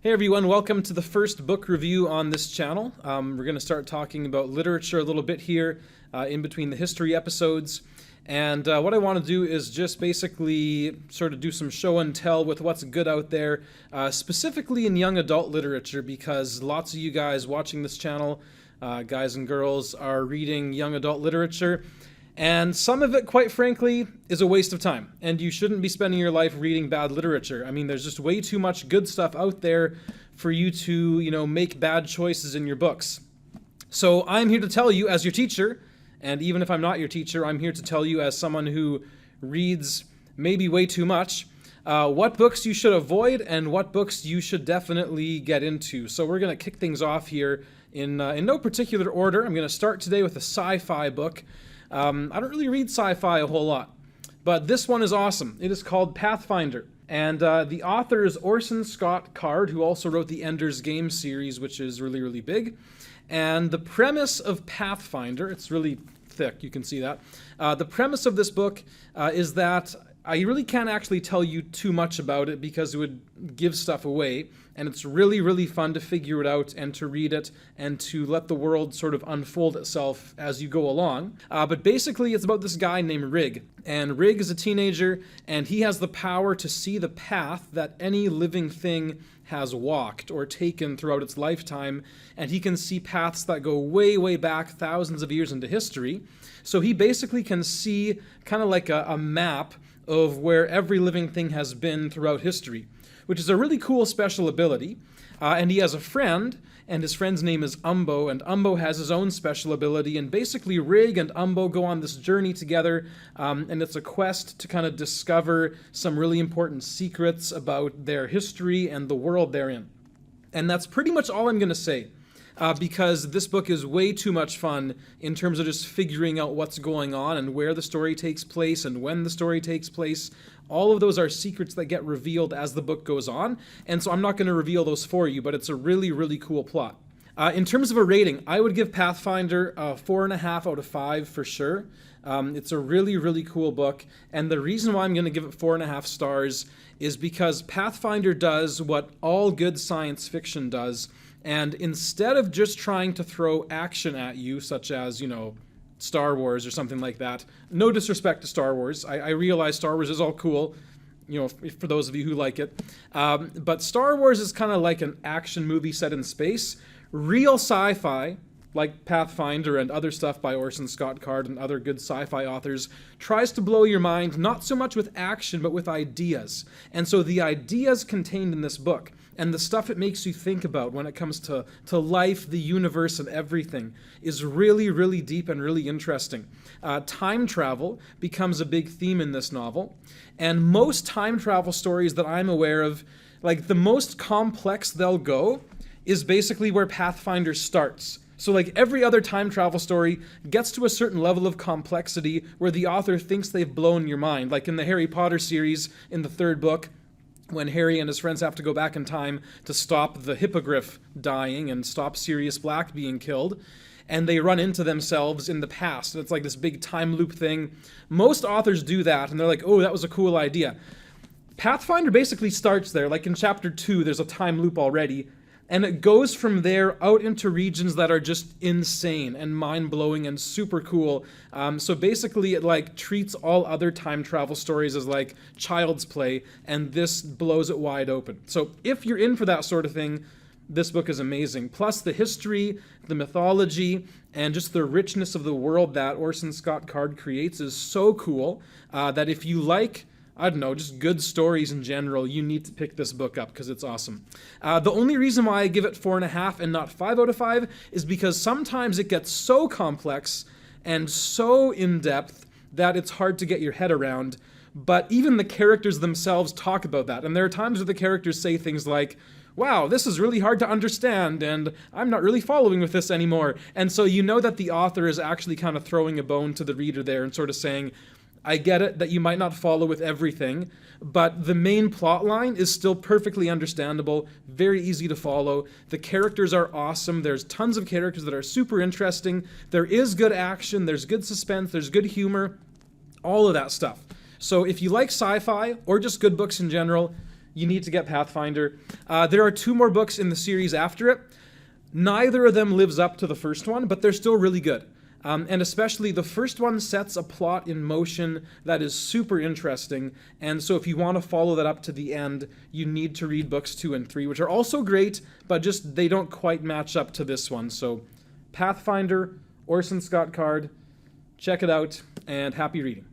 Hey everyone, welcome to the first book review on this channel. We're going to start talking about literature a little bit here in between the history episodes. And what I want to do is just basically sort of do some show and tell with what's good out there, specifically in young adult literature, because lots of you guys watching this channel, guys and girls, are reading young adult literature. And some of it, quite frankly, is a waste of time. And you shouldn't be spending your life reading bad literature. I mean, there's just way too much good stuff out there for you to, make bad choices in your books. So I'm here to tell you as your teacher, and even if I'm not your teacher, I'm here to tell you as someone who reads maybe way too much, what books you should avoid and what books you should definitely get into. So we're going to kick things off here in no particular order. I'm going to start today with a sci-fi book. I don't really read sci-fi a whole lot, but this one is awesome. It is called Pathfinder, and the author is Orson Scott Card, who also wrote the Ender's Game series, which is really, really big. And the premise of Pathfinder, it's really thick, you can see that. The premise of this book is that I really can't actually tell you too much about it because it would give stuff away, and it's really, really fun to figure it out and to read it and to let the world sort of unfold itself as you go along. But basically, it's about this guy named Rig, and Rig is a teenager, and he has the power to see the path that any living thing has walked or taken throughout its lifetime, and he can see paths that go way, way back thousands of years into history. So he basically can see kind of like a map of where every living thing has been throughout history, which is a really cool special ability. And he has a friend, and his friend's name is Umbo, and Umbo has his own special ability, and basically Rig and Umbo go on this journey together, and it's a quest to kind of discover some really important secrets about their history and the world they're in. And that's pretty much all I'm going to say. Because this book is way too much fun in terms of just figuring out what's going on and where the story takes place and when the story takes place. All of those are secrets that get revealed as the book goes on, and so I'm not going to reveal those for you, but it's a really, really cool plot. In terms of a rating, I would give Pathfinder a 4.5 out of 5 for sure. It's a really, really cool book, and the reason why I'm going to give it 4.5 stars is because Pathfinder does what all good science fiction does. And instead of just trying to throw action at you, such as, Star Wars or something like that, no disrespect to Star Wars. I realize Star Wars is all cool, for those of you who like it. But Star Wars is kind of like an action movie set in space. Real sci-fi, like Pathfinder and other stuff by Orson Scott Card and other good sci-fi authors, tries to blow your mind, not so much with action, but with ideas. And so the ideas contained in this book, and the stuff it makes you think about when it comes to life, the universe, and everything, is really, really deep and really interesting. Time travel becomes a big theme in this novel, and most time travel stories that I'm aware of, like the most complex they'll go, is basically where Pathfinder starts. So like every other time travel story gets to a certain level of complexity where the author thinks they've blown your mind. Like in the Harry Potter series, in the 3rd book, when Harry and his friends have to go back in time to stop the hippogriff dying and stop Sirius Black being killed, and they run into themselves in the past. And it's like this big time loop thing. Most authors do that, and they're like, oh, that was a cool idea. Pathfinder basically starts there. Like in chapter 2, there's a time loop already, and it goes from there out into regions that are just insane and mind-blowing and super cool. So basically it like treats all other time travel stories as like child's play, and this blows it wide open. So if you're in for that sort of thing, this book is amazing. Plus the history, the mythology, and just the richness of the world that Orson Scott Card creates is so cool that if you like, I don't know, just good stories in general, you need to pick this book up because it's awesome. The only reason why I give it 4.5 and not 5 out of 5 is because sometimes it gets so complex and so in-depth that it's hard to get your head around. But even the characters themselves talk about that. And there are times where the characters say things like, wow, this is really hard to understand, and I'm not really following with this anymore. And so you know that the author is actually kind of throwing a bone to the reader there and sort of saying, I get it that you might not follow with everything, but the main plot line is still perfectly understandable, very easy to follow. The characters are awesome. There's tons of characters that are super interesting. There is good action, there's good suspense, there's good humor, all of that stuff. So if you like sci-fi or just good books in general, you need to get Pathfinder. There are 2 more books in the series after it. Neither of them lives up to the first one, but they're still really good. And especially the first one sets a plot in motion that is super interesting. And so if you want to follow that up to the end, you need to read books 2 and 3, which are also great, but just they don't quite match up to this one. So Pathfinder, Orson Scott Card, check it out, and happy reading.